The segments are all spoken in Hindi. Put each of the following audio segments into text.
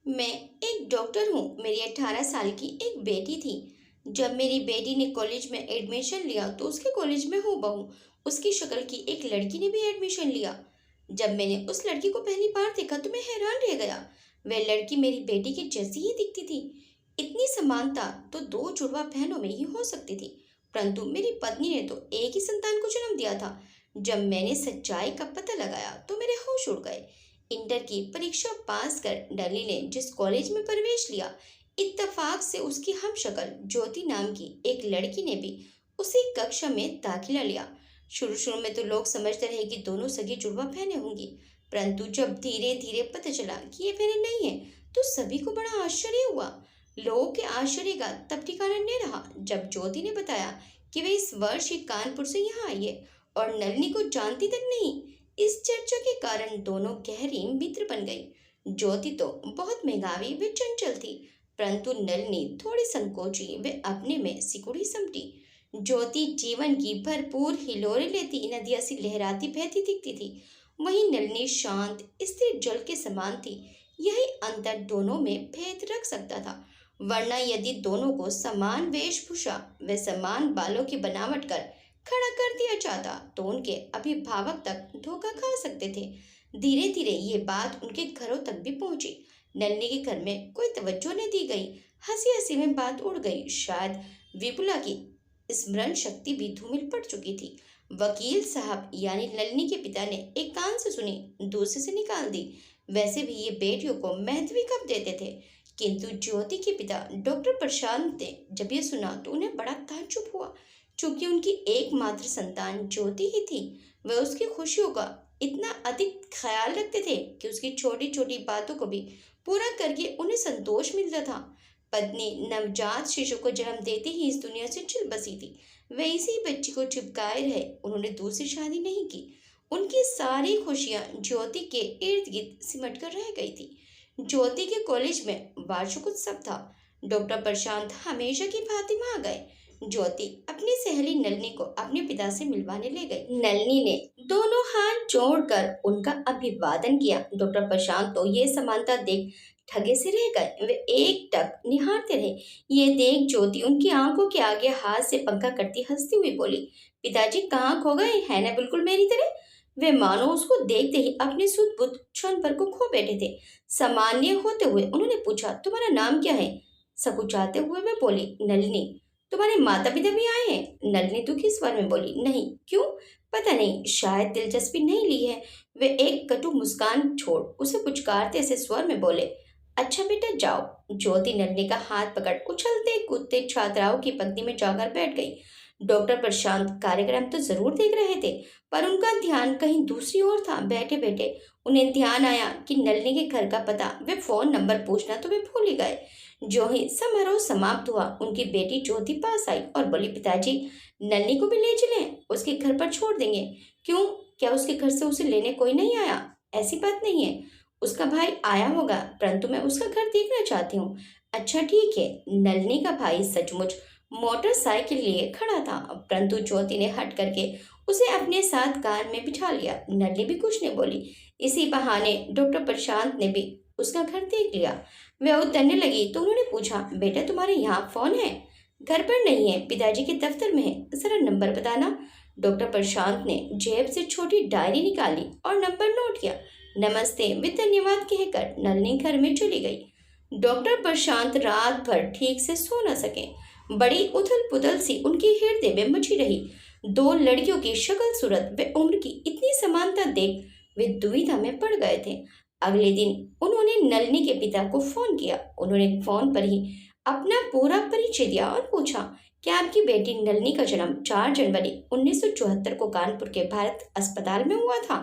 मैं एक डॉक्टर हूँ। मेरी 18 साल की एक बेटी थी। जब मेरी बेटी ने कॉलेज में एडमिशन लिया तो उसके कॉलेज में हूबहू उसकी शक्ल की एक लड़की ने भी एडमिशन लिया। जब मैंने उस लड़की को पहली बार देखा तो मैं हैरान रह गया। वह लड़की मेरी बेटी की जैसी ही दिखती थी। इतनी समानता तो दो जुड़वा बहनों में ही हो सकती थी। परंतु मेरी पत्नी ने तो एक ही संतान को जन्म दिया था। जब मैंने सच्चाई का पता लगाया तो मेरे होश उड़ गए। इंटर की परीक्षा पास कर डली ने जिस कॉलेज में प्रवेश लिया, इत्तेफाक से उसकी हमशक्ल ज्योति नाम की एक लड़की ने भी उसी कक्षा में दाखिला लिया। शुरू शुरू में तो लोग समझते रहे कि दोनों सगी जुड़वा बहनें होंगी। परंतु जब धीरे धीरे पता चला कि ये बहनें नहीं है तो सभी को बड़ा आश्चर्य हुआ। लोगों के आश्चर्य का तब ठिकाना नहीं रहा जब ज्योति ने बताया कि वे इस वर्ष ही कानपुर से यहाँ आई है और नलिनी को जानती तक नहीं। इस चर्चा के कारण दोनों गहरी मित्र बन गई। ज्योति तो बहुत मेधावी व चंचल थी, परंतु नलिनी थोड़ी संकोची व अपने में सिकुड़ी समटी। ज्योति जीवन की भरपूर हिलोरे लेती नदिया सी लहराती बहती दिखती थी। वहीं नलिनी शांत स्थिर जल के समान थी। यही अंतर दोनों में भेद रख सकता था। वरना यदि दोनों को समान वेशभूषा व समान बालों की बनावट कर खड़ा कर दिया जाता तो उनके अभिभावक तक धोखा खा सकते थे। धीरे धीरे ये बात उनके घरों तक भी पहुंची। नन्ही के घर में कोई तवज्जो नहीं दी गई। हंसी हंसी में बात उड़ गई। शायद विपुला की स्मरण शक्ति भी धूमिल पड़ चुकी थी। वकील साहब यानी नलिनी के पिता ने एक कान से सुनी, दूसरे से निकाल दी। वैसे भी ये बेटियों को महत्व कब देते थे। किंतु ज्योति के पिता डॉक्टर प्रशांत ने जब ये सुना तो उन्हें बड़ा ताज्जुब हुआ। चूंकि उनकी एकमात्र संतान ज्योति ही थी, वह उसकी खुशियों का इतना अधिक ख्याल रखते थे कि उसकी छोटी छोटी बातों को भी पूरा करके उन्हें संतोष मिलता था। पत्नी नवजात शिशु को जन्म देते ही इस दुनिया से चल बसी थी। वे इसी बच्ची को चिपकाए रहे। उन्होंने दूसरी शादी नहीं की। उनकी सारी खुशियां ज्योति के इर्द गिर्द सिमट कर रह गई थी। ज्योति के कॉलेज में वार्षिकोत्सव था। डॉक्टर प्रशांत हमेशा की भांति वहां गए। ज्योति अपनी सहेली नलिनी को अपने पिता से मिलवाने ले गई। नलिनी ने दोनों हाथ जोड़कर उनका अभिवादन किया। डॉक्टर प्रशांत तो ये समानता देख ठगे से रह गए। वे एक टक निहारते रहे। ये देख ज्योति उनकी आंखों के आगे हाथ से पंखा करती हंसती हुई बोली, पिताजी कहाँ खो गए, है ना बिल्कुल मेरी तरह। वे मानो उसको देखते ही अपने सुध बुध क्षण भर को खो बैठे थे। सामान्य होते हुए उन्होंने पूछा, तुम्हारा नाम क्या है। सकुचाते हुए वे बोली, नलिनी। तुम्हारे माता पिता भी आए हैं। नलिनी दुखी स्वर में बोली, नहीं। क्यों। पता नहीं, शायद दिलचस्पी नहीं ली है। वे एक कटु मुस्कान छोड़ उसे पुचकारते ऐसे स्वर में बोले, अच्छा बेटा जाओ। ज्योति नलिनी का हाथ पकड़ उछलते कूदते छात्राओं की पंक्ति में जाकर बैठ गई। डॉक्टर प्रशांत कार्यक्रम तो जरूर देख रहे थे, पर उनका ध्यान कहीं दूसरी ओर था। बैठे बैठे उन्हें ध्यान आया कि नलिनी के घर का पता वे फोन नंबर पूछना तो वे भूल ही गए। जो ही समारोह समाप्त हुआ, उनकी बेटी ज्योति पास आई और बोली, पिताजी नलिनी को भी ले चलें, उसके घर पर छोड़ देंगे। क्यों, क्या उसके घर से उसे लेने कोई नहीं आया। ऐसी बात नहीं है, उसका भाई आया होगा, परंतु मैं उसका घर देखना चाहती हूँ। अच्छा ठीक है। नलिनी का भाई सचमुच मोटरसाइकिल लिए खड़ा था, परंतु ज्योति ने हट करके उसे अपने साथ कार में बिठा लिया। नलिनी भी कुछ नहीं बोली। इसी बहाने डॉक्टर प्रशांत ने भी उसका घर देख लिया। वह उतरने लगी तो उन्होंने पूछा, बेटा तुम्हारे यहाँ फोन है। घर पर नहीं है, पिताजी के दफ्तर में है। जरा नंबर बताना। डॉक्टर प्रशांत ने जेब से छोटी डायरी निकाली और नंबर नोट किया। नमस्ते वे धन्यवाद कहकर नलिनी घर में चली गई। डॉक्टर प्रशांत रात भर ठीक से सो न सके। बड़ी उथल पुथल सी उनकी हृदय में मची रही। दो लड़कियों की शक्ल सूरत व उम्र की इतनी समानता देख वे दुविधा में पड़ गए थे। अगले दिन उन्होंने नलिनी के पिता को फोन किया। उन्होंने फोन पर ही अपना पूरा परिचय दिया और पूछा, क्या आपकी बेटी नलिनी का जन्म 4 जनवरी 1974 को कानपुर के भारत अस्पताल में हुआ था।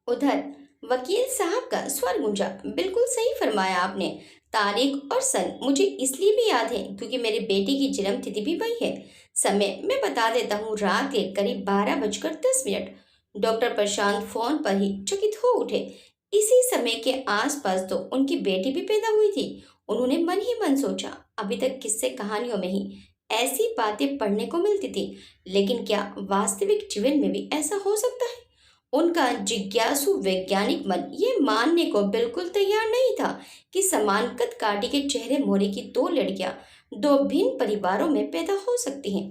उधर वकील साहब का स्वर गूंजा, बिल्कुल सही फरमाया आपने। तारीख और सन मुझे इसलिए भी याद है क्योंकि मेरे बेटे की जन्म तिथि भी वही है। समय मैं बता देता हूँ, रात के करीब 12:10। डॉक्टर प्रशांत फोन पर ही चकित हो उठे। इसी समय के आसपास तो उनकी बेटी भी पैदा हुई थी। उन्होंने मन ही मन सोचा, अभी तक किस्से कहानियों में ही ऐसी बातें पढ़ने को मिलती थी, लेकिन क्या वास्तविक जीवन में भी ऐसा हो सकता है। उनका जिज्ञासु वैज्ञानिक मन ये मानने को बिल्कुल तैयार नहीं था कि समान कद काठी के चेहरे मोहरे की दो लड़कियां दो भिन्न परिवारों में पैदा हो सकती हैं।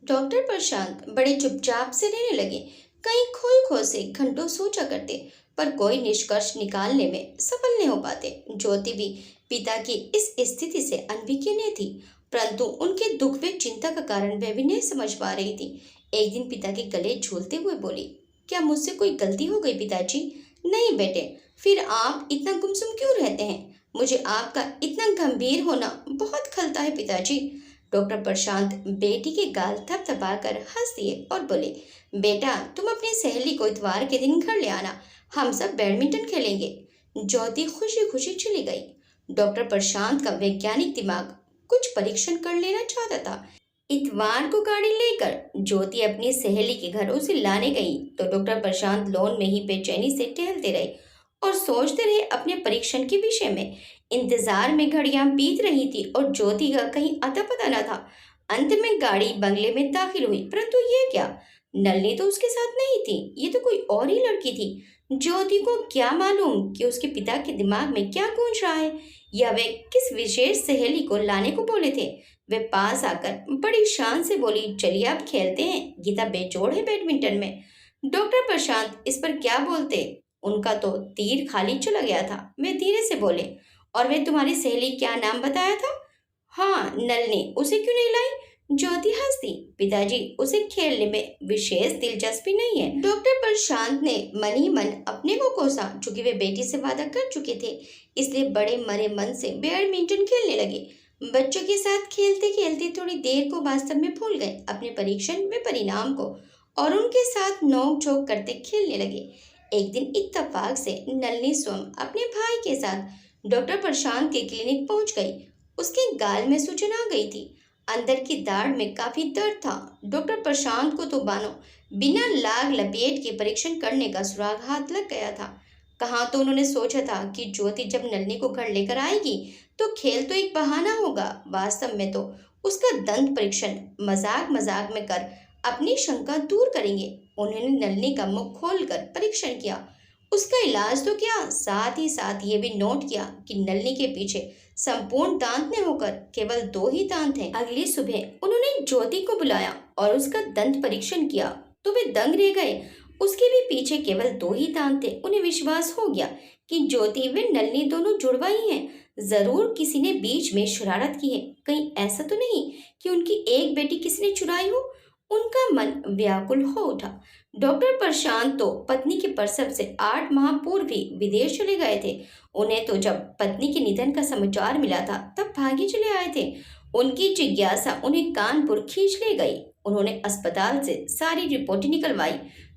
डॉक्टर प्रशांत बड़े चुपचाप से रहने लगे। कहीं खोए खो से घंटों सोचा करते, पर कोई निष्कर्ष निकालने में सफल नहीं हो पाते। ज्योति भी पिता की इस स्थिति से अनभिज्ञ नहीं थी, परंतु उनके दुख व चिंता का कारण वह भी नहीं समझ पा रही थी। एक दिन पिता के गले झूलते हुए बोली, क्या मुझसे कोई गलती हो गई पिताजी? नहीं बेटे, फिर आप इतना गुमसुम क्यों रहते हैं? मुझे आपका इतना गंभीर होना बहुत खलता है पिताजी। डॉक्टर प्रशांत बेटी के गाल थपथपाकर हंस दिए और बोले, बेटा तुम अपनी सहेली को इतवार के दिन घर ले आना, हम सब बैडमिंटन खेलेंगे। ज्योति खुशी खुशी चली गई। डॉक्टर प्रशांत का वैज्ञानिक दिमाग कुछ परीक्षण कर लेना चाहता था। इतवार को गाड़ी लेकर ज्योति अपनी सहेली के घर उसे लाने गई तो डॉक्टर प्रशांत लॉन में ही बेचैनी से टहलते रहे और सोचते रहे अपने परीक्षण के विषय में। इंतजार में घड़ियां बीत रही थी और ज्योति का कहीं अता पता न था। अंत में गाड़ी बंगले में दाखिल हुई, परंतु ये क्या, नलिनी तो उसके साथ नहीं थी, ये तो कोई और ही लड़की थी। ज्योति को क्या मालूम कि उसके पिता के दिमाग में क्या गूंज रहा है, या वे किस विशेष सहेली को लाने को बोले थे। वे पास आकर बड़ी शान से बोली, चलिए आप खेलते हैं, गीता बेजोड़ है बैडमिंटन में। डॉक्टर प्रशांत इस पर क्या बोलते, उनका तो तीर खाली चला गया था। वे धीरे से बोले, और वे तुम्हारी सहेली क्या नाम बताया था? हाँ नलिनी, उसे क्यों नहीं लाई? ज्योति हंसी, पिताजी उसे खेलने में विशेष दिलचस्पी नहीं है। डॉक्टर प्रशांत ने मन ही मन अपने को कोसा, चूंकि वे बेटी से वादा कर चुके थे, इसलिए बड़े मरे मन से बैडमिंटन खेलने लगे। बच्चों के साथ खेलते खेलते थोड़ी देर को वास्तव में भूल गए अपने परीक्षण में परिणाम को और उनके साथ नोक झोंक करते खेलने लगे। एक दिन इत्तेफाक से नलिनी स्वयं अपने भाई के साथ डॉक्टर प्रशांत के क्लिनिक पहुंच गई। उसके गाल में सूजन आ गई थी, अंदर की दाढ़ में काफी दर्द था। डॉक्टर प्रशांत को तो मानो बिना लाग लपेट के परीक्षण करने का सुराग हाथ लग गया था। कहाँ तो उन्होंने सोचा था कि ज्योति जब नलिनी को घर लेकर आएगी तो खेल तो एक बहाना होगा, वास्तव में तो उसका दंत परीक्षण मजाक मजाक में कर अपनी शंका दूर करेंगे। उन्होंने नलिनी का मुख खोलकर परीक्षण किया, उसका इलाज तो किया, साथ ही साथ ये भी नोट किया कि नलिनी के पीछे संपूर्ण दांत न होकर केवल दो ही दांत हैं। अगली सुबह उन्होंने ज्योति को बुलाया और उसका दंत परीक्षण किया तो वे दंग रह गए। उसके भी पीछे केवल दो ही दांत थे। उन्हें विश्वास हो गया कि ज्योति व नलिनी दोनों जुड़वा ही हैं। जरूर किसी ने बीच में शरारत की है, कहीं ऐसा तो नहीं कि उनकी एक बेटी किसी ने चुराई हो। उनका मन व्याकुल हो उठा। डॉक्टर प्रशांत तो पत्नी के प्रसव से 8 माह पूर्व ही विदेश चले गए थे। उन्हें तो जब पत्नी के निधन का समाचार मिला था तब भागे चले आए थे। उनकी जिज्ञासा उन्हें कानपुर खींच ले गई। उन्होंने अस्पताल से सारी रिपोर्टें निकलवाई,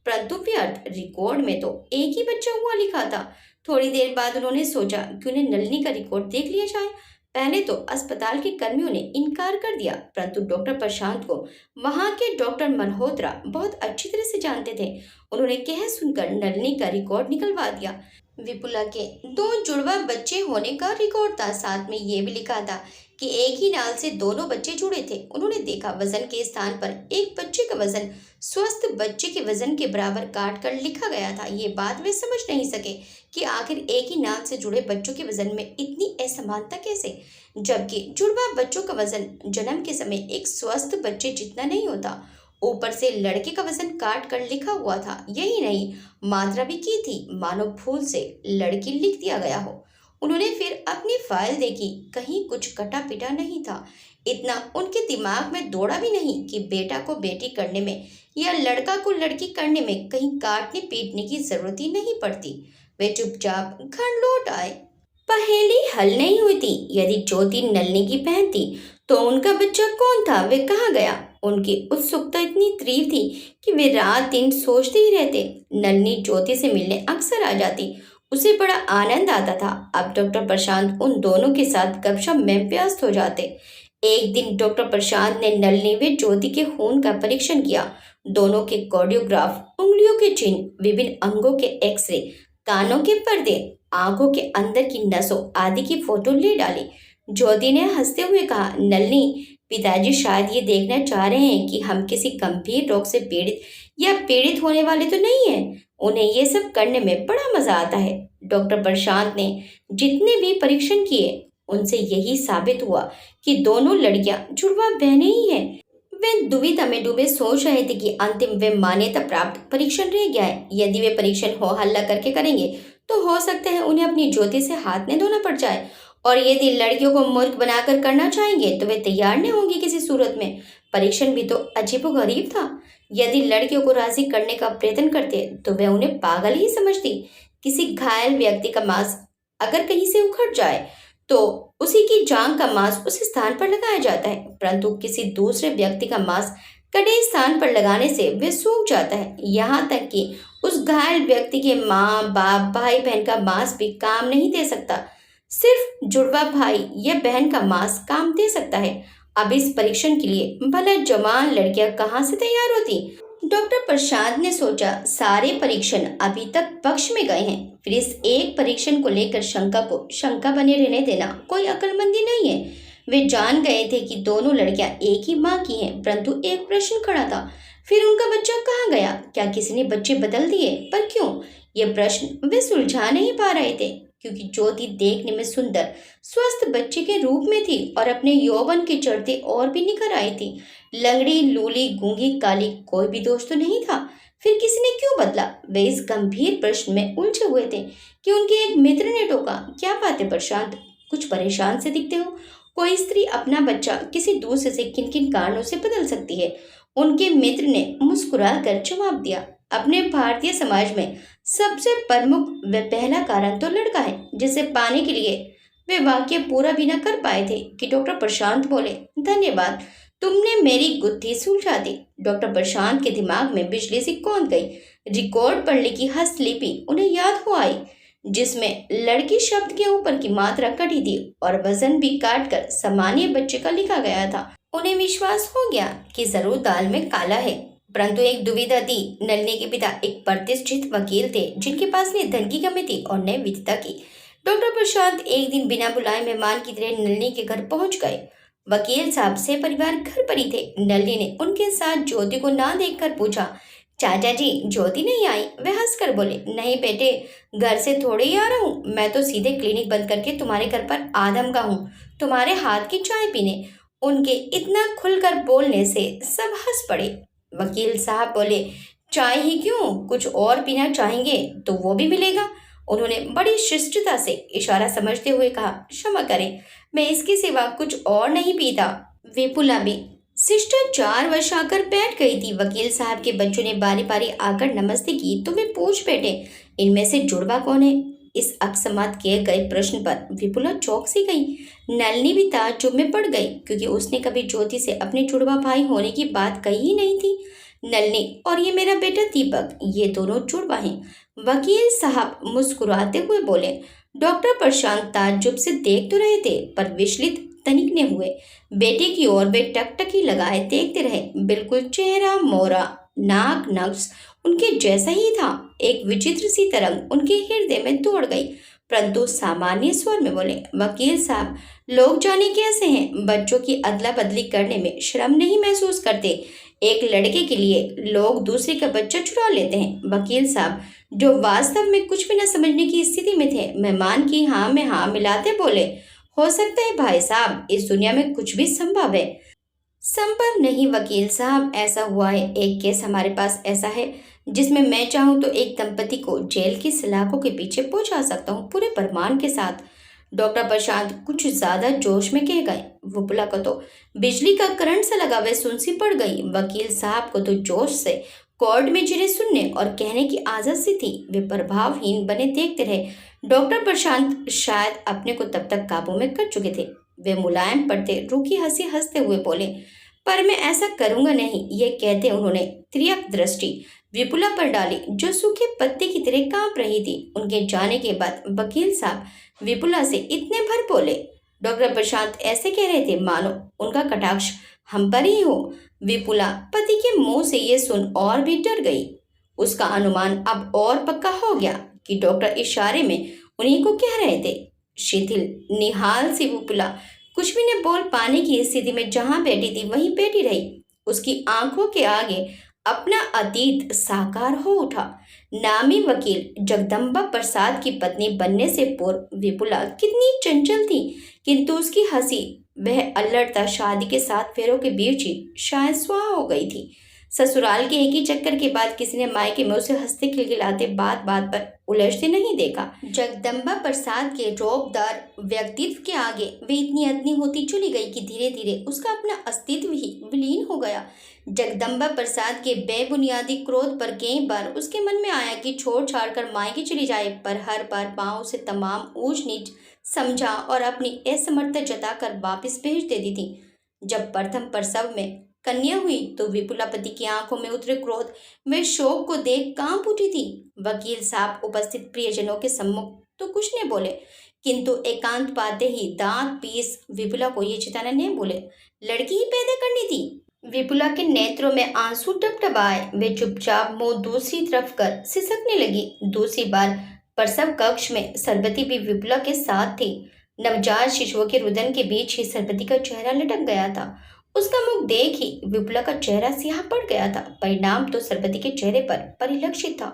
परंतु व्यर्थ। रिकॉर्ड में तो एक ही बच्चा हुआ लिखा था। थोड़ी देर बाद उन्होंने सोचा कि उन्हें नलिनी का रिकॉर्ड देख लिया जाए। पहले तो अस्पताल के कर्मियों ने इनकार कर दिया, परंतु डॉक्टर प्रशांत को वहां के डॉक्टर मल्होत्रा बहुत अच्छी तरह से जानते थे। उन्होंने कह सुनकर नलिनी का रिकॉर्ड निकलवा दिया। विपुला के दो जुड़वा बच्चे होने का रिकॉर्ड था, साथ में ये भी लिखा था कि एक ही नाल से दोनों बच्चे जुड़े थे। उन्होंने देखा वजन के स्थान पर एक बच्चे का वजन स्वस्थ बच्चे के वजन के बराबर काट कर लिखा गया था। ये बात वे समझ नहीं सके कि आखिर एक ही नाल से जुड़े बच्चों के वजन में इतनी असमानता कैसे, जबकि जुड़वा बच्चों का वजन जन्म के समय एक स्वस्थ बच्चे जितना नहीं होता। ऊपर से लड़के का वजन काट कर लिखा हुआ था। यही नहीं, मात्रा भी की थी, मानो भूल से लड़की लिख दिया गया हो। उन्होंने फिर अपनी फाइल देखी, कहीं कुछ कटा पिटा नहीं था। इतना उनके दिमाग में दौड़ा भी नहीं कि बेटा को बेटी करने में या लड़का को लड़की करने में कहीं काटने पीटने की जरूरत ही नहीं पड़ती। वे चुपचाप घर लौट आए। पहेली हल नहीं हुई थी। यदि ज्योति नलिनी की बहन थी तो उनका बच्चा कौन था, वे कहाँ गया? उनकी उत्सुकता इतनी तीव्र थी कि वे रात दिन सोचते ही रहते। नलिनी ज्योति से मिलने अक्सर आ जाती, उसे बड़ा आनंद आता था। अब डॉक्टर प्रशांत उन दोनों के साथ गपशप में व्यस्त हो जाते। एक दिन डॉक्टर प्रशांत ने नलिनी व ज्योति के खून का परीक्षण किया। दोनों के कार्डियोग्राफ, उंगलियों के चिन्ह, विभिन्न अंगों के एक्सरे, कानों के पर्दे, आंखों के अंदर की नसों आदि की फोटो ले डाली। ज्योति ने हंसते हुए कहा, नलिनी, पिताजी शायद ये देखना चाह रहे हैं कि हम किसी गंभीर रोग से पीड़ित या पीड़ित होने वाले तो नहीं हैं। उन्हें ये सब करने में बड़ा मजा आता है। डॉक्टर प्रशांत ने जितने भी परीक्षण किए उनसे यही साबित हुआ कि दोनों लड़कियां जुड़वा बहनें ही हैं। वे दुविधा में डूबे सोच रहे थे कि अंतिम वे मान्यता प्राप्त परीक्षण रह गया है। यदि वे परीक्षण हो हल्ला करके करेंगे तो हो सकता है उन्हें अपनी ज्योति से हाथ न धोना पड़ जाए, और यदि लड़कियों को मूर्ख बनाकर करना चाहेंगे तो वे तैयार नहीं होंगी किसी सूरत में। परीक्षण भी तो अजीबोगरीब था। यदि लड़कियों को राजी करने का प्रयत्न करते तो वे उन्हें पागल ही समझती। किसी घायल व्यक्ति का मांस अगर कहीं से उखड़ जाए तो उसी की जांग का मांस उस स्थान पर लगाया जाता है, परंतु किसी दूसरे व्यक्ति का मांस कड़े स्थान पर लगाने से वे सूख जाता है। यहाँ तक कि उस घायल व्यक्ति के माँ बाप भाई बहन का मांस भी काम नहीं दे सकता। सिर्फ जुड़वा भाई या बहन का मांस काम दे सकता है। अब इस परीक्षण के लिए भला जवान लड़कियां कहाँ से तैयार होती। डॉक्टर प्रसाद ने सोचा, सारे परीक्षण अभी तक पक्ष में गए हैं, फिर इस एक परीक्षण को लेकर शंका को शंका बने रहने देना कोई अक्लमंदी नहीं है। वे जान गए थे कि दोनों लड़कियां एक ही माँ की हैं, परंतु एक प्रश्न खड़ा था, फिर उनका बच्चा कहाँ गया? क्या किसी ने बच्चे बदल दिए? पर क्यों? ये प्रश्न वे सुलझा नहीं पा रहे थे, क्योंकि ज्योति देखने में सुंदर स्वस्थ बच्चे के रूप में थी और अपने यौवन के चढ़ते और भी निखर आई थी। लंगड़ी लूली गूंगी काली, कोई भी दोष तो नहीं था। फिर किसी ने क्यों बदला? वे इस गंभीर प्रश्न में उलझे हुए थे कि उनके एक मित्र ने टोका, क्या बात है प्रशांत, कुछ परेशान से दिखते हो? कोई स्त्री अपना बच्चा किसी दूसरे से किन किन कारणों से बदल सकती है? उनके मित्र ने मुस्कुरा कर जवाब दिया, अपने भारतीय समाज में सबसे प्रमुख व पहला कारण तो लड़का है, जिसे पाने के लिए वे वाक्य पूरा भी न कर पाए थे कि डॉक्टर प्रशांत बोले, धन्यवाद, तुमने मेरी गुत्थी सुलझा दी। डॉक्टर प्रशांत के दिमाग में बिजली सी कौंध गई। रिकॉर्ड पढ़ने की हस्तलिपि उन्हें याद हो आई, जिसमें लड़की शब्द के ऊपर की मात्रा कटी थी और वजन भी काट कर सामान्य बच्चे का लिखा गया था। उन्हें विश्वास हो गया कि जरूर दाल में काला है, परंतु एक दुविधा थी। नलिनी के पिता एक प्रतिष्ठित वकील थे, जिनके पास न धन की कमी थी और न विद्वता की। डॉक्टर प्रशांत एक दिन बिना बुलाए मेहमान की तरह नलिनी के घर पहुंच गए। वकील साहब से परिवार घर पर ही थे। नलिनी ने उनके साथ ज्योति को ना देखकर पूछा, चाचा जी ज्योति नहीं आई? वे हंसकर बोले, नहीं बेटे, घर से थोड़े ही आ रहा हूँ, मैं तो सीधे क्लिनिक बंद करके तुम्हारे घर पर आधमगा हूँ, तुम्हारे हाथ की चाय पीने। उनके इतना खुलकर बोलने से सब हंस पड़े। वकील साहब बोले, चाय ही क्यों, कुछ और पीना चाहेंगे तो वो भी मिलेगा। उन्होंने बड़ी शिष्टता से इशारा समझते हुए कहा, क्षमा करें, मैं इसके सिवा कुछ और नहीं पीता। विपुला भी शिष्टाचार वर्ष आकर बैठ गई थी। वकील साहब के बच्चों ने बारी बारी आकर नमस्ते की तो वे पूछ बैठे, इनमें से जुड़वा कौन है? इस अकस्मात किए गए प्रश्न पर विपुला चौंक सी गई। नलिनी भी ताज्जुब में पड़ गई, क्योंकि उसने कभी ज्योति से अपने जुड़वा भाई होने की बात कही ही नहीं थी। नलिनी और ये मेरा बेटा दीपक, ये दोनों जुड़वा हैं। वकील साहब मुस्कुराते हुए बोले। डॉक्टर प्रशांत ताज्जुब से देख तो रहे थे, पर विचलित तनिक ने हुए। बेटे की ओर वे टकटकी लगाए देखते रहे। बिल्कुल चेहरा मोरा, नाक नक्श उनके जैसा ही था। एक विचित्र सी तरंग उनके हृदय में दौड़ गई, परंतु सामान्य स्वर में बोले, वकील साहब, लोग जाने कैसे हैं, बच्चों की अदला बदली करने में शर्म नहीं महसूस करते। एक लड़के के लिए लोग दूसरे का बच्चा चुरा लेते हैं। वकील साहब, जो वास्तव में कुछ भी न समझने की स्थिति में थे, मेहमान की हाँ में हाँ मिलाते बोले, हो सकता है भाई साहब, इस दुनिया में कुछ भी संभव है। संभव नहीं वकील साहब, ऐसा हुआ है। एक केस हमारे पास ऐसा है जिसमें मैं चाहूँ तो एक दंपति को जेल की सलाखों के पीछे पहुंचा सकता हूँ, पूरे प्रमाण के साथ। डॉक्टर प्रशांत कुछ ज्यादा जोश में कह गए। विपुला को तो बिजली का करंट सा लगा, वे सुनसी पड़ गई। वकील साहब को तो जोश से कोर्ट में जिन्हें सुनने और कहने की आदत सी थी, वे प्रभावहीन बने देखते रहे। डॉक्टर प्रशांत शायद अपने को तब तक काबू में कर चुके थे। वे मुलायम पड़ते रूखी हंसी हंसते हुए बोले, पर मैं ऐसा करूंगा नहीं। ये कहते उन्होंने तिर्यक दृष्टि विपुला पर डाली, जो सूखे पत्ते की तरह कांप रही थी। उनके जाने के बाद वकील साहब विपुला से इतने भर बोले। डॉक्टर प्रशांत ऐसे कह रहे थे मानो उनका कटाक्ष हम पर ही हो। विपुला पति के मुंह से ये सुन और भी डर गई। उसका अनुमान अब और पक्का हो गया कि डॉक्टर इशारे में उन्हीं को कह रहे थे। शिथिल निहाल सी विपुला कुछ भी न बोल पाने की स्थिति में जहां बैठी थी वहीं बैठी रही। उसकी आंखों के आगे अपना अतीत साकार हो उठा। नामी वकील जगदम्बा प्रसाद की पत्नी बनने से पूर्व विपुला कितनी चंचल थी, किंतु उसकी हंसी, वह अल्लड़ता शादी के 7 फेरों के बीच ही शायद सुहा हो गई थी। ससुराल के एक ही चक्कर के बाद किसी ने मायके में उसे हंसते खिलखिलाते बात बात पर उलझते नहीं देखा। जगदम्बा प्रसाद के रौबदार व्यक्तित्व के आगे वे इतनी अदनी होती चली गई कि धीरे धीरे उसका अपना अस्तित्व ही विलीन हो गया। जगदम्बा प्रसाद के बेबुनियादी क्रोध पर कई बार उसके मन में आया कि छोड़ छाड़ कर मायके चली जाए, पर हर बार माँ उसे तमाम ऊंच नीच समझा और अपनी असमर्थता जताकर वापस भेज देती थी। जब प्रथम प्रसव में कन्या हुई तो विपुलापति की आंखों में उतरे क्रोध में शोक को देख कांप उठी थी। वकील साहब उपस्थित प्रियजनों के सम्मुख तो कुछ नहीं बोले, किंतु एकांत पाते ही दांत पीस विपुला को ये चिताने नहीं बोले, लड़की ही पैदा करनी थी। विपुला के नेत्रों में आंसू टपटपाए, वे चुपचाप मुंह दूसरी तरफ कर सिसकने लगी। दूसरी बार प्रसव कक्ष में सरबती भी विपुला के साथ थी। नवजात शिशुओं के रुदन के बीच ही सरबती का चेहरा लटक गया था। उसका मुख देख ही विपुला का चेहरा सियाह पड़ गया था। परिणाम तो सरबती के चेहरे पर परिलक्षित था,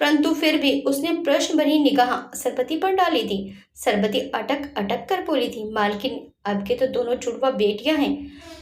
परंतु फिर भी उसने प्रश्न भरी निगाह सरबती पर डाली थी। सरबती अटक अटक कर बोली थी, मालकिन अब के तो दोनों जुड़वा बेटियां हैं।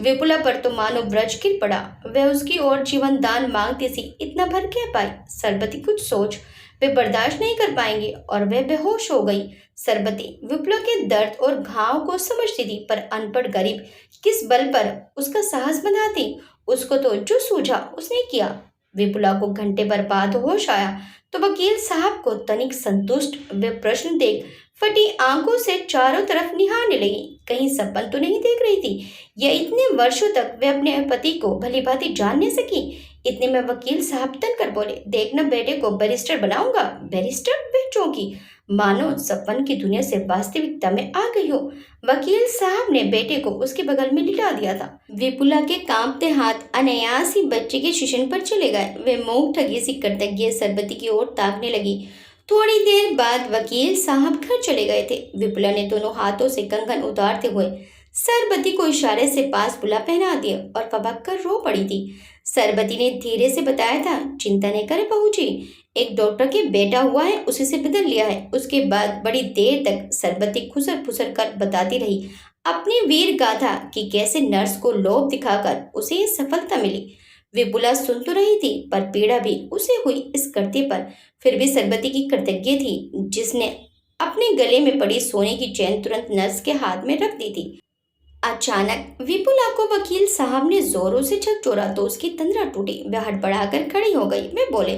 विपुला पर तो मानो ब्रज गिर पड़ा। वह उसकी ओर जीवन दान मांगती सी इतना भर क्या पाई। सरबती कुछ सोच, वे बर्दाश्त नहीं कर पाएंगे और वह बेहोश हो गई। सरबती विपुला के दर्द और घाव को समझती थी, पर अनपढ़ गरीब किस बल पर उसका साहस बंधाती। उसको तो जो सूझा उसने किया। विपुला को घंटे भर बाद होश आया तो वकील साहब को तनिक संतुष्ट वे प्रश्न देख फटी आंखों से चारों तरफ निहारने लगी। कहीं सपन तो नहीं देख रही थी, या इतने वर्षों तक वे अपने पति को भली भांति जान नहीं सकी। इतने में वकील साहब तन कर बोले, देखना बेटे को बैरिस्टर बनाऊंगा। बैरिस्टर? वह चौंकी, मानो सपन की दुनिया से वास्तविकता में आ गई हो। वकील साहब ने बेटे को उसके बगल में लिटा दिया था। विपुला के कांपते हाथ अनायास ही बच्चे के शिशन पर चले गए। वे मुंह ठगी सी कृतज्ञ सरबती की ओर ताकने लगी। थोड़ी देर बाद वकील साहब घर चले गए थे। विपुला ने दोनों हाथों से कंगन उतारते हुए सरबती को इशारे से पास बुला पहना दिया और फबक कर रो पड़ी थी। सरबती ने धीरे से बताया था, चिंता नहीं करे बहू जी, एक डॉक्टर के बेटा हुआ है, उसी से बदल लिया है। उसके बाद बड़ी देर तक सरबती खुसर फुसर कर बताती रही अपनी वीर गाथा कि कैसे नर्स को लोभ दिखाकर उसे ये सफलता मिली। विपुला सुन तो रही थी, पर पीड़ा भी उसे हुई इस करते पर। फिर भी सरबती की कृतज्ञ थी, जिसने अपने गले में पड़ी सोने की चैन तुरंत नर्स के हाथ में रख दी थी। अचानक विपुला को वकील साहब ने जोरों से झकझोरा तो उसकी तंद्रा टूटी। वह हड़बड़ाकर खड़ी हो गई। वे बोले,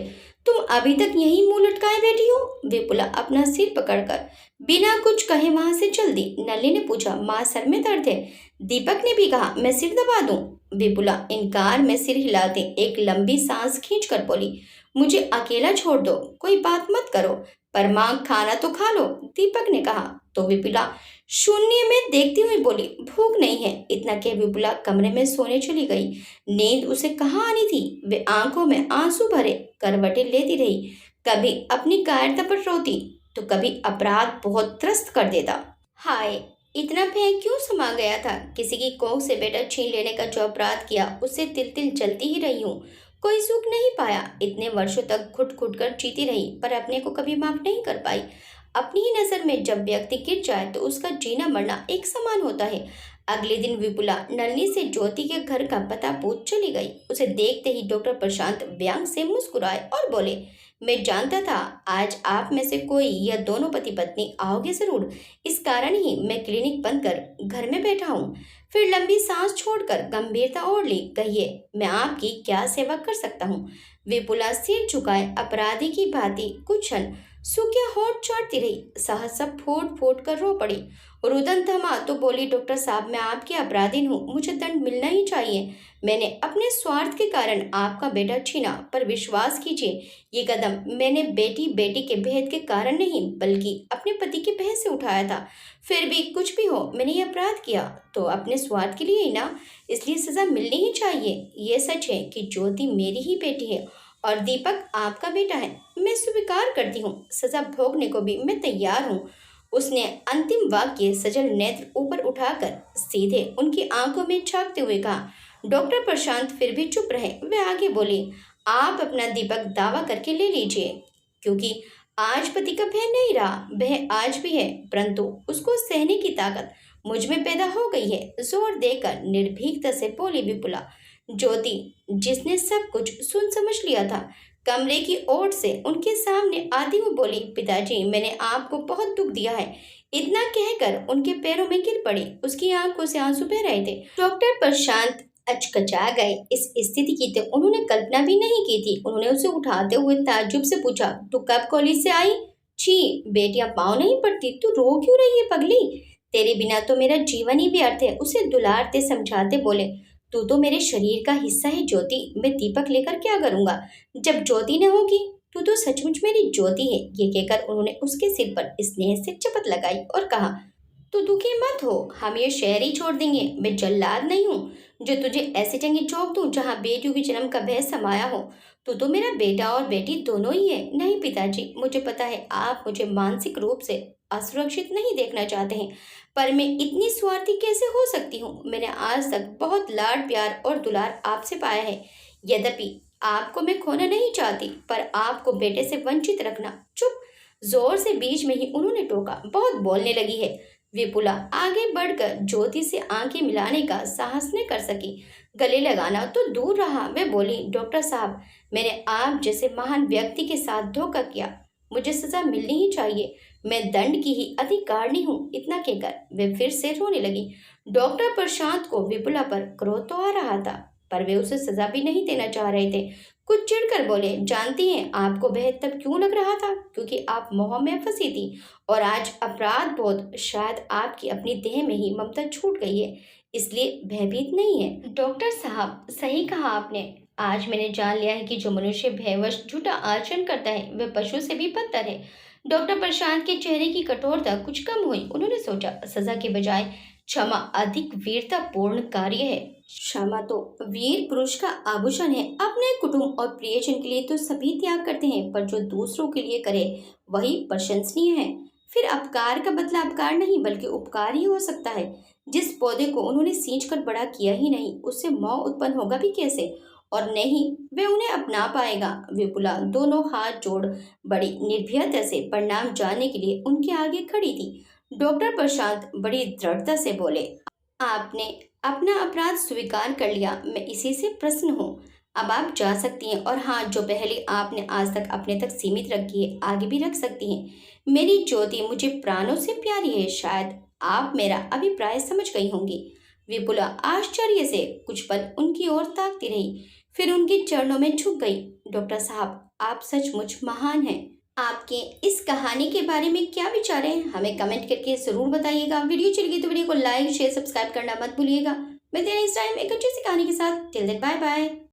तुम अभी तक यहीं मुंह लटकाए बैठी हो? विपुला अपना सिर पकड़कर बिना कुछ कहे वहां से चल दी। नली ने पूछा, माँ सर में दर्द है? दीपक ने भी कहा, मैं सिर दबा दूं? विपुला इनकार में सिर हिलाते एक लंबी सांस खींचकर बोली, मुझे अकेला छोड़ दो, कोई बात मत करो, पर माँ खाना तो खा लो। दीपक ने कहा तो विपुला शून्य में देखती हुई बोली, भूख नहीं है। इतना कह विपुला कमरे में सोने चली गई। नींद उसे कहाँ आनी थी। वे आंखों में आंसू भरे करवटें लेती रही, कभी अपनी कायरता पर रोती तो कभी अपराध बहुत त्रस्त कर देता। हाय, इतना भय क्यों समा गया था? किसी की कोख से बेटा छीन लेने का जो अपराध किया, उससे तिल तिल जलती ही रही हूँ, कोई सुख नहीं पाया। इतने वर्षों तक घुट घुट कर जीती रही, पर अपने को कभी माफ नहीं कर पाई। अपनी ही नजर में जब व्यक्ति गिर जाए तो उसका जीना मरना एक समान होता है। अगले दिन विपुला नलनी से ज्योति के घर का पता पूछ चली गई। उसे देखते ही डॉक्टर प्रशांत व्यंग से मुस्कुराए और बोले, मैं जानता था आज आप में से कोई या दोनों पति पत्नी आओगे जरूर, इस कारण ही मैं क्लिनिक बंद कर घर में बैठा हूँ। फिर लंबी सांस छोड़कर गंभीरता ओढ़ ली। कहिए, मैं आपकी क्या सेवा कर सकता हूँ? विपुला सिर झुकाए अपराधी की भांति कुछ क्षण सूखे होठ चाटती रही, सहसा फूट फूट कर रो पड़ी। रुदन थमा तो बोली, डॉक्टर साहब, मैं आपकी अपराधीन हूँ, मुझे दंड मिलना ही चाहिए। मैंने अपने स्वार्थ के कारण आपका बेटा छीना, पर विश्वास कीजिए ये कदम मैंने बेटी बेटी के भेद के कारण नहीं, बल्कि अपने पति के भेद से उठाया था। फिर भी कुछ भी हो, मैंने ये अपराध किया तो अपने स्वार्थ के लिए ही ना, इसलिए सजा मिलनी ही चाहिए। ये सच है कि ज्योति मेरी ही बेटी है और दीपक आपका बेटा है। मैं स्वीकार करती हूँ, सजा भोगने को भी मैं तैयार हूँ। उसने अंतिम वाक्य सजल नेत्र ऊपर उठाकर सीधे उनकी आंखों में झांकते हुए कहा। डॉक्टर प्रशांत फिर भी चुप रहे। वे आगे बोले, आप अपना दीपक दावा करके ले लीजिए, क्योंकि आज पति का भय नहीं रहा, भय आज भी है, परंतु उसको सहने की ताकत मुझ में पैदा हो गई है। जोर देकर निर्भीकता से बोली विपुला। ज्योति, जिसने सब कुछ सुन समझ लिया था, कमरे की ओर से उनके सामने आती हुई बोली, पिताजी, मैंने आपको बहुत दुख दिया है। इतना कहकर उनके पैरों में गिर पड़ी। उसकी आंखों से आंसू बह रहे थे। डॉक्टर प्रशांत अचकचा गए। इस स्थिति की तो उन्होंने कल्पना भी नहीं की थी। उन्होंने उसे उठाते हुए ताज्जुब से पूछा, तू कब कॉलेज से आई? छी, बेटियां पाँव नहीं पड़ती, तू रो क्यों रही है पगली? तेरे बिना तो मेरा जीवन ही व्यर्थ है। उसे दुलारते समझाते बोले, तू तो मेरे शरीर का हिस्सा है ज्योति, मैं दीपक लेकर क्या करूंगा जब ज्योति न होगी? तू तो सचमुच मेरी ज्योति है। ये कहकर उन्होंने उसके सिर पर स्नेह से चपत लगाई और कहा, तू दुखी मत हो, हम ये शहर ही छोड़ देंगे। मैं जल्लाद नहीं हूँ जो तुझे ऐसे जगह झोंक दूं जहाँ बेटियों के जन्म का भय समाया हो। तू तो मेरा बेटा और बेटी दोनों ही है। नहीं पिताजी, मुझे पता है आप मुझे मानसिक रूप से असुरक्षित नहीं देखना चाहते हैं, पर मैं इतनी स्वार्थी कैसे हो सकती हूँ? मैंने आज तक बहुत लाड प्यार और दुलार आपसे पाया है। यद्यपि आपको मैं खोना नहीं चाहती, पर आपको बेटे से वंचित रखना। चुप! जोर से बीच में ही उन्होंने टोका। बहुत बोलने लगी है। विपुला आगे बढ़कर ज्योति से आंखें मिलाने का साहस न कर सकी। गले लगाना तो दूर रहा। वे बोली, डॉक्टर साहब, मैंने आप जैसे महान व्यक्ति के साथ धोखा किया, मुझे सजा मिलनी ही चाहिए। मैं दंड की ही अधिकारिणी हूँ। इतना कहकर वे फिर से रोने लगी। डॉक्टर प्रशांत को विपुला पर क्रोध तो आ रहा था, पर वे उसे सजा भी नहीं देना चाह रहे थे। कुछ चिढ़कर बोले, जानती हैं आपको भय तब क्यों लग रहा था? क्योंकि आप मोह में फंसी थी और आज अपराध बोध शायद आपकी अपनी देह में ही ममता छूट गई है, इसलिए भयभीत नहीं है। डॉक्टर साहब, सही कहा आपने। आज मैंने जान लिया है कि जो मनुष्य भयवश झूठा आचरण करता है वह पशु से भी बदतर है। डॉक्टर प्रशांत के चेहरे की कठोरता कुछ कम हुई। उन्होंने सोचा, सजा के बजाय क्षमा अधिक वीरतापूर्ण कार्य है। क्षमा तो वीर पुरुष का आभूषण है। अपने कुटुंब और प्रियजन के लिए तो सभी त्याग करते हैं, पर जो दूसरों के लिए करे वही प्रशंसनीय है। फिर अपकार का बदला अपकार नहीं बल्कि उपकार ही हो सकता है। जिस पौधे को उन्होंने सींच कर बड़ा किया ही नहीं, उससे मोह उत्पन्न होगा भी कैसे? और नहीं वे उन्हें अपना पाएगा। विपुला दोनों हाथ जोड़ बड़ी निर्भयता से परिणाम जानने के लिए उनके आगे खड़ी थी। डॉक्टर प्रशांत बड़ी दृढ़ता से बोले, आपने अपना अपराध स्वीकार कर लिया, मैं इसी से प्रसन्न हूँ। अब आप जा सकती हैं, और हाँ, जो पहले आपने आज तक अपने तक सीमित रखी है आगे भी रख सकती हैं। मेरी ज्योति मुझे प्राणों से प्यारी है। शायद आप मेरा अभिप्राय समझ गई होंगी। विपुला आश्चर्य से कुछ पल उनकी ओर ताकती रही, फिर उनके चरणों में झुक गई। डॉक्टर साहब, आप सचमुच महान हैं। आपके इस कहानी के बारे में क्या विचार है, हमें कमेंट करके जरूर बताइएगा। वीडियो चल गई तो वीडियो को लाइक शेयर सब्सक्राइब करना मत भूलिएगा। मिलते हैं नेक्स्ट टाइम एक अच्छी सी कहानी के साथ। Till then bye bye.